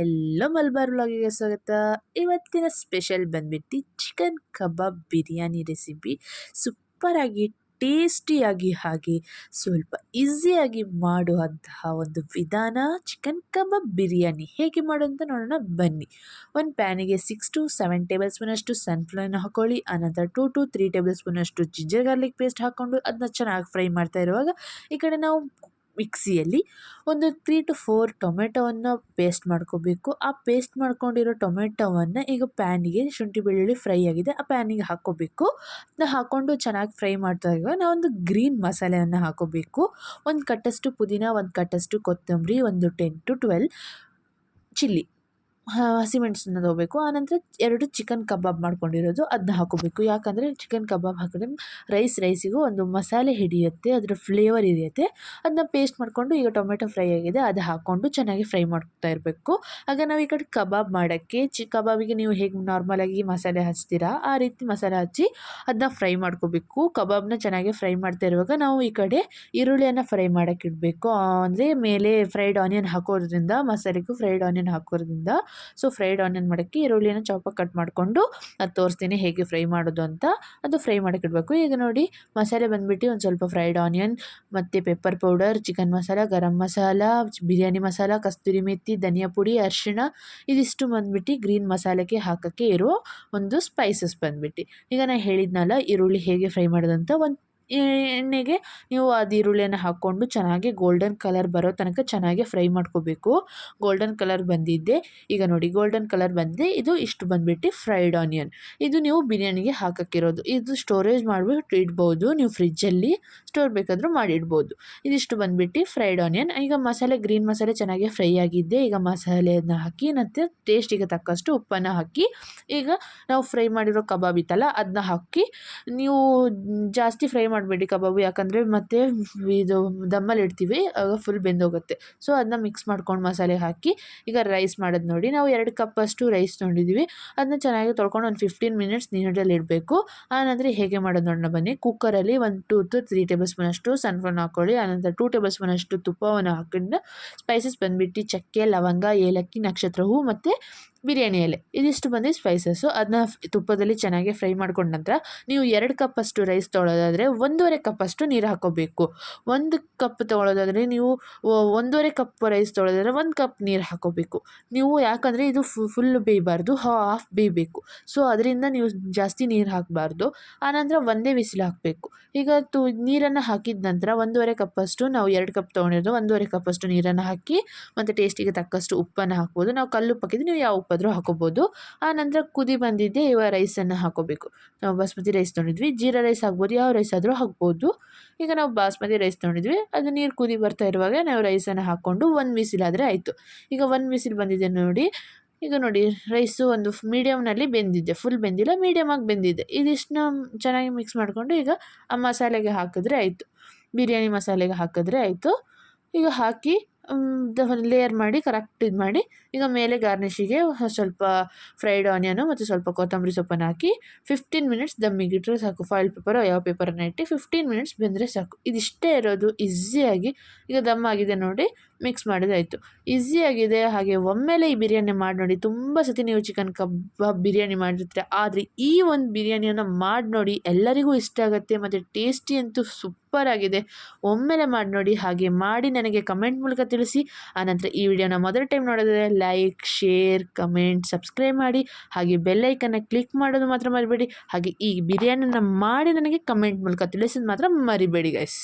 ಎಲ್ಲೋ ಮಲ್ಬಾರ್ ವ್ಲಾಗಿಗೆ ಸ್ವಾಗತ. ಇವತ್ತಿನ ಸ್ಪೆಷಲ್ ಬಂದ್ಬಿಟ್ಟು ಚಿಕನ್ ಕಬಾಬ್ ಬಿರಿಯಾನಿ ರೆಸಿಪಿ. ಸೂಪರಾಗಿ ಟೇಸ್ಟಿಯಾಗಿ ಹಾಗೆ ಸ್ವಲ್ಪ ಈಸಿಯಾಗಿ ಮಾಡುವಂತಹ ಒಂದು ವಿಧಾನ ಚಿಕನ್ ಕಬಾಬ್ ಬಿರಿಯಾನಿ ಹೇಗೆ ಮಾಡೋದು ಅಂತ ನೋಡೋಣ ಬನ್ನಿ. ಒಂದು ಪ್ಯಾನಿಗೆ 6 to 7 ಟೇಬಲ್ ಸ್ಪೂನ್ ಅಷ್ಟು ಸನ್ಫ್ಲವರ್ನ ಹಾಕೊಳ್ಳಿ. ಆನಂತರ 2 to 3 ಟೇಬಲ್ ಸ್ಪೂನ್ ಅಷ್ಟು ಜಿಂಜರ್ ಗಾರ್ಲಿಕ್ ಪೇಸ್ಟ್ ಹಾಕ್ಕೊಂಡು ಅದನ್ನ ಚೆನ್ನಾಗಿ ಫ್ರೈ ಮಾಡ್ತಾ ಇರುವಾಗ ಈ ಕಡೆ ನಾವು ಮಿಕ್ಸಿಯಲ್ಲಿ ಒಂದು 3 to 4 ಟೊಮೆಟೊವನ್ನು ಪೇಸ್ಟ್ ಮಾಡ್ಕೋಬೇಕು. ಆ ಪೇಸ್ಟ್ ಮಾಡ್ಕೊಂಡಿರೋ ಟೊಮೆಟೊವನ್ನು ಈಗ ಪ್ಯಾನಿಗೆ ಶುಂಠಿ ಬೆಳ್ಳುಳ್ಳಿ ಫ್ರೈ ಆಗಿದೆ ಆ ಪ್ಯಾನಿಗೆ ಹಾಕ್ಕೋಬೇಕು. ಅದನ್ನ ಹಾಕ್ಕೊಂಡು ಚೆನ್ನಾಗಿ ಫ್ರೈ ಮಾಡ್ತಾ ಇರುವಾಗ ನಾವೊಂದು ಗ್ರೀನ್ ಮಸಾಲೆಯನ್ನು ಹಾಕೋಬೇಕು. ಒಂದು ಕಟ್ಟಷ್ಟು ಪುದೀನ, ಒಂದು ಕಟ್ಟಷ್ಟು ಕೊತ್ತಂಬರಿ, ಒಂದು 10 to 12 ಚಿಲ್ಲಿ ಹಸಿಮೆಣಸನ್ನ ತೊಗೋಬೇಕು. ಆನಂತರ 2 ಚಿಕನ್ ಕಬಾಬ್ ಮಾಡ್ಕೊಂಡಿರೋದು ಅದನ್ನ ಹಾಕೋಬೇಕು. ಯಾಕಂದರೆ ಚಿಕನ್ ಕಬಾಬ್ ಹಾಕಿದ್ರೆ ರೈಸಿಗೂ ಒಂದು ಮಸಾಲೆ ಹಿಡಿಯುತ್ತೆ, ಅದರ ಫ್ಲೇವರ್ ಇರಿಯುತ್ತೆ. ಅದನ್ನ ಪೇಸ್ಟ್ ಮಾಡಿಕೊಂಡು ಈಗ ಟೊಮೆಟೊ ಫ್ರೈ ಆಗಿದೆ ಅದು ಹಾಕ್ಕೊಂಡು ಚೆನ್ನಾಗಿ ಫ್ರೈ ಮಾಡ್ತಾ ಇರಬೇಕು. ಆಗ ನಾವು ಈ ಕಡೆ ಕಬಾಬ್ ಮಾಡೋಕ್ಕೆ ಕಬಾಬಿಗೆ ನೀವು ಹೇಗೆ ನಾರ್ಮಲಾಗಿ ಮಸಾಲೆ ಹಚ್ತೀರಾ ಆ ರೀತಿ ಮಸಾಲೆ ಹಚ್ಚಿ ಅದನ್ನ ಫ್ರೈ ಮಾಡ್ಕೋಬೇಕು. ಕಬಾಬ್ನ ಚೆನ್ನಾಗಿ ಫ್ರೈ ಮಾಡ್ತಾ ಇರುವಾಗ ನಾವು ಈ ಕಡೆ ಈರುಳ್ಳಿಯನ್ನು ಫ್ರೈ ಮಾಡೋಕ್ಕೆ ಇಡಬೇಕು. ಅಂದರೆ ಮೇಲೆ ಫ್ರೈಡ್ ಆನಿಯನ್ ಹಾಕೋದ್ರಿಂದ ಮಸಾಲೆಗೂ ಫ್ರೈಡ್ ಆನಿಯನ್ ಹಾಕೋದ್ರಿಂದ ಸೊ ಫ್ರೈಡ್ ಆನಿಯನ್ ಮಾಡೋಕ್ಕೆ ಈರುಳ್ಳಿನ ಚಾಪಾಗಿ ಕಟ್ ಮಾಡಿಕೊಂಡು ಅದು ತೋರಿಸ್ತೀನಿ ಹೇಗೆ ಫ್ರೈ ಮಾಡೋದು ಅಂತ. ಅದು ಫ್ರೈ ಮಾಡೋಕ್ಕೆ ಇಡಬೇಕು. ಈಗ ನೋಡಿ ಮಸಾಲೆ ಬಂದುಬಿಟ್ಟು ಒಂದು ಸ್ವಲ್ಪ ಫ್ರೈಡ್ ಆನಿಯನ್ ಮತ್ತು pepper powder, chicken masala, garam masala, biryani masala, ಕಸ್ತೂರಿ ಮೆಥಿ, ಧನಿಯಾ ಪುಡಿ, ಅರಿಶಿಣ ಇದಿಷ್ಟು ಬಂದುಬಿಟ್ಟು ಗ್ರೀನ್ ಮಸಾಲೆಗೆ ಹಾಕೋಕ್ಕೆ ಇರೋ ಒಂದು ಸ್ಪೈಸಸ್ ಬಂದುಬಿಟ್ಟು. ಈಗ ನಾನು ಹೇಳಿದ್ನಲ್ಲ ಈರುಳ್ಳಿ ಹೇಗೆ ಫ್ರೈ ಮಾಡೋದಂತ. ಒಂದು ಎಣ್ಣೆಗೆ ನೀವು ಅದು ಈರುಳ್ಳಿಯನ್ನು ಹಾಕ್ಕೊಂಡು ಚೆನ್ನಾಗಿ ಗೋಲ್ಡನ್ ಕಲರ್ ಬರೋ ತನಕ ಚೆನ್ನಾಗಿ ಫ್ರೈ ಮಾಡ್ಕೋಬೇಕು. ಗೋಲ್ಡನ್ ಕಲರ್ ಬಂದಿದ್ದೆ ಈಗ ನೋಡಿ ಗೋಲ್ಡನ್ ಕಲರ್ ಬಂದಿದೆ. ಇದು ಇಷ್ಟು ಬಂದುಬಿಟ್ಟು ಫ್ರೈಡ್ ಆನಿಯನ್. ಇದು ನೀವು ಬಿರಿಯಾನಿಗೆ ಹಾಕೋಕ್ಕಿರೋದು. ಇದು ಸ್ಟೋರೇಜ್ ಮಾಡಿಬಿಟ್ಟು ಇಡ್ಬೋದು, ನೀವು ಫ್ರಿಜ್ಜಲ್ಲಿ ಸ್ಟೋರ್ ಬೇಕಾದರೂ ಮಾಡಿಡ್ಬೋದು. ಇದಿಷ್ಟು ಬಂದುಬಿಟ್ಟು ಫ್ರೈಡ್ ಆನಿಯನ್. ಈಗ ಮಸಾಲೆ ಗ್ರೀನ್ ಮಸಾಲೆ ಚೆನ್ನಾಗಿ ಫ್ರೈ ಆಗಿದ್ದೆ. ಈಗ ಮಸಾಲೆಯನ್ನು ಹಾಕಿ ಮತ್ತು ಟೇಸ್ಟಿಗೆ ತಕ್ಕಷ್ಟು ಉಪ್ಪನ್ನು ಹಾಕಿ ಈಗ ನಾವು ಫ್ರೈ ಮಾಡಿರೋ ಕಬಾಬ್ ಇತ್ತಲ್ಲ ಅದನ್ನ ಹಾಕಿ ನೀವು ಜಾಸ್ತಿ ಫ್ರೈ ಮಾಡಬೇಡಿ ಕಬಾಬು, ಯಾಕಂದರೆ ಮತ್ತೆ ಇದು ದಮ್ಮಲ್ಲಿ ಇಡ್ತೀವಿ ಆಗ ಫುಲ್ ಬೆಂದೋಗುತ್ತೆ. ಸೊ ಅದನ್ನ ಮಿಕ್ಸ್ ಮಾಡ್ಕೊಂಡು ಮಸಾಲೆ ಹಾಕಿ ಈಗ ರೈಸ್ ಮಾಡೋದು ನೋಡಿ. ನಾವು 2 ಕಪ್ಪಷ್ಟು ರೈಸ್ ತೊಗೊಂಡಿದ್ದೀವಿ. ಅದನ್ನ ಚೆನ್ನಾಗಿ ತೊಳ್ಕೊಂಡು ಒಂದು 15 ಮಿನಿಟ್ಸ್ ನೀರಲ್ಲಿ ಇಡಬೇಕು. ಆನಂತರ ಹೇಗೆ ಮಾಡೋದು ನೋಡೋಣ ಬನ್ನಿ. ಕುಕ್ಕರಲ್ಲಿ ಒಂದು 2 to 3 ಟೇಬಲ್ ಸ್ಪೂನ್ ಅಷ್ಟು ಸನ್ಫ್ಲವರ್ನ ಹಾಕ್ಕೊಳ್ಳಿ. ಆನಂತರ 2 ಟೇಬಲ್ ಸ್ಪೂನ್ ಅಷ್ಟು ತುಪ್ಪವನ್ನು ಹಾಕೊಂಡು ಸ್ಪೈಸಸ್ ಬಂದುಬಿಟ್ಟು ಚಕ್ಕೆ, ಲವಂಗ, ಏಲಕ್ಕಿ, ನಕ್ಷತ್ರ ಹೂವು ಮತ್ತು ಬಿರಿಯಾನಿ ಎಲೆ ಇದಿಷ್ಟು ಬಂದು ಸ್ಪೈಸಸ್ಸು. ಅದನ್ನ ತುಪ್ಪದಲ್ಲಿ ಚೆನ್ನಾಗಿ ಫ್ರೈ ಮಾಡ್ಕೊಂಡ ನಂತರ ನೀವು 2 ಕಪ್ಪಷ್ಟು ರೈಸ್ ತೊಗೊಳ್ಳೋದಾದರೆ 1.5 ಕಪ್ಪಷ್ಟು ನೀರು ಹಾಕ್ಕೋಬೇಕು. 1 ಕಪ್ ತೊಗೊಳ್ಳೋದಾದರೆ ನೀವು 1.5 ಕಪ್ ರೈಸ್ ತೊಗೊಳ್ಳೋದಾದರೆ 1 ಕಪ್ ನೀರು ಹಾಕ್ಕೋಬೇಕು ನೀವು. ಯಾಕಂದರೆ ಇದು ಫುಲ್ ಬೇಯಬಾರ್ದು, ಹಾಫ್ ಬೇಯಬೇಕು. ಸೊ ಅದರಿಂದ ನೀವು ಜಾಸ್ತಿ ನೀರು ಹಾಕಬಾರ್ದು. ಆನಂತರ ಒಂದೇ ವಿಸಿಲ್ ಹಾಕಬೇಕು. ಈಗ ನೀರನ್ನು ಹಾಕಿದ ನಂತರ 1.5 ಕಪ್ಪಷ್ಟು ನಾವು 2 ಕಪ್ ತೊಗೊಂಡಿರೋದು 1.5 ಕಪ್ಪಷ್ಟು ನೀರನ್ನು ಹಾಕಿ ಮತ್ತು ಟೇಸ್ಟಿಗೆ ತಕ್ಕಷ್ಟು ಉಪ್ಪನ್ನು ಹಾಕ್ಬೋದು. ನಾವು ಕಲ್ಲುಪ್ಪು ಹಾಕಿದ್ರೆ ನೀವು ಯಾವ ಉಪ್ಪಾದರೂ ಹಾಕೋಬೋದು. ಆನಂತರ ಕುದಿ ಬಂದಿದ್ದೆ ಇವಾಗ ರೈಸನ್ನು ಹಾಕೋಬೇಕು. ನಾವು ಬಾಸ್ಮತಿ ರೈಸ್ ತೊಗೊಂಡಿದ್ವಿ, ಜೀರಾ ರೈಸ್ ಹಾಕ್ಬೋದು, ಯಾವ ರೈಸ್ ಆದರೂ ಹಾಕ್ಬೋದು. ಈಗ ನಾವು ಬಾಸ್ಮತಿ ರೈಸ್ ತೊಗೊಂಡಿದ್ವಿ, ಅದು ನೀರು ಕುದಿ ಬರ್ತಾ ಇರುವಾಗ ನಾವು ರೈಸನ್ನು ಹಾಕ್ಕೊಂಡು 1 ವಿಸಿಲ್ ಆದರೆ ಆಯಿತು. ಈಗ 1 ವಿಸಿಲ್ ಬಂದಿದೆ ನೋಡಿ. ಈಗ ನೋಡಿ ರೈಸು ಒಂದು ಮೀಡಿಯಮ್ನಲ್ಲಿ ಬೆಂದಿದ್ದೆ, ಫುಲ್ ಬೆಂದಿಲ್ಲ, ಮೀಡಿಯಮಾಗಿ ಬೆಂದಿದೆ. ಇದಿಷ್ಟನ್ನ ಚೆನ್ನಾಗಿ ಮಿಕ್ಸ್ ಮಾಡಿಕೊಂಡು ಈಗ ಆ ಮಸಾಲೆಗೆ ಹಾಕಿದ್ರೆ ಆಯಿತು, ಬಿರಿಯಾನಿ ಮಸಾಲೆಗೆ ಹಾಕಿದ್ರೆ ಆಯಿತು. ಈಗ ಹಾಕಿ ಲೇಯರ್ ಮಾಡಿ ಕರೆಕ್ಟ್ ಇದು ಮಾಡಿ ಈಗ ಮೇಲೆ ಗಾರ್ನಿಷಿಗೆ ಸ್ವಲ್ಪ ಫ್ರೈಡ್ ಆನಿಯನು ಮತ್ತು ಸ್ವಲ್ಪ ಕೊತ್ತಂಬರಿ ಸೊಪ್ಪನ್ನು ಹಾಕಿ 15 ಮಿನಿಟ್ಸ್ ದಮ್ಮಿಗಿಟ್ಟರೆ ಸಾಕು. ಫಾಯಿಲ್ ಪೇಪರೋ ಯಾವ ಪೇಪರನ್ನು ಇಟ್ಟು 15 ಮಿನಿಟ್ಸ್ ಬೆಂದರೆ ಸಾಕು. ಇದಿಷ್ಟೇ ಇರೋದು ಈಸಿಯಾಗಿ. ಈಗ ದಮ್ ಆಗಿದೆ ನೋಡಿ, ಮಿಕ್ಸ್ ಮಾಡಿದಾಯಿತು. ಈಸಿಯಾಗಿದೆ. ಹಾಗೆ ಒಮ್ಮೆಲೆ ಈ ಬಿರಿಯಾನಿ ಮಾಡಿ ನೋಡಿ. ತುಂಬ ಸತಿ ನೀವು ಚಿಕನ್ ಕಬಾಬ್ ಬಿರಿಯಾನಿ ಮಾಡಿರ್ತೀರ, ಆದರೆ ಈ ಒಂದು ಬಿರಿಯಾನಿಯನ್ನು ಮಾಡಿ ನೋಡಿ, ಎಲ್ಲರಿಗೂ ಇಷ್ಟ ಆಗುತ್ತೆ ಮತ್ತು ಟೇಸ್ಟಿ ಅಂತೂ ಸೂಪರ್ ಆಗಿದೆ. ಒಮ್ಮೆಲೆ ಮಾಡಿ ನೋಡಿ. ಹಾಗೆ ಮಾಡಿ ನನಗೆ ಕಮೆಂಟ್ ಮೂಲಕ ತಿಳಿಸಿ. ಆನಂತರ ಈ ವಿಡಿಯೋನ ಮೊದಲ ಟೈಮ್ ನೋಡೋದಾದರೆ ಲೈಕ್, ಶೇರ್, ಕಮೆಂಟ್, ಸಬ್ಸ್ಕ್ರೈಬ್ ಮಾಡಿ. ಹಾಗೆ ಬೆಲ್ ಐಕನ್ನ ಕ್ಲಿಕ್ ಮಾಡೋದು ಮಾತ್ರ ಮರಿಬೇಡಿ. ಹಾಗೆ ಈ ಬಿರಿಯಾನಿನ ಮಾಡಿ ನನಗೆ ಕಮೆಂಟ್ ಮೂಲಕ ತಿಳಿಸೋದು ಮಾತ್ರ ಮರಿಬೇಡಿ ಗೈಸ್.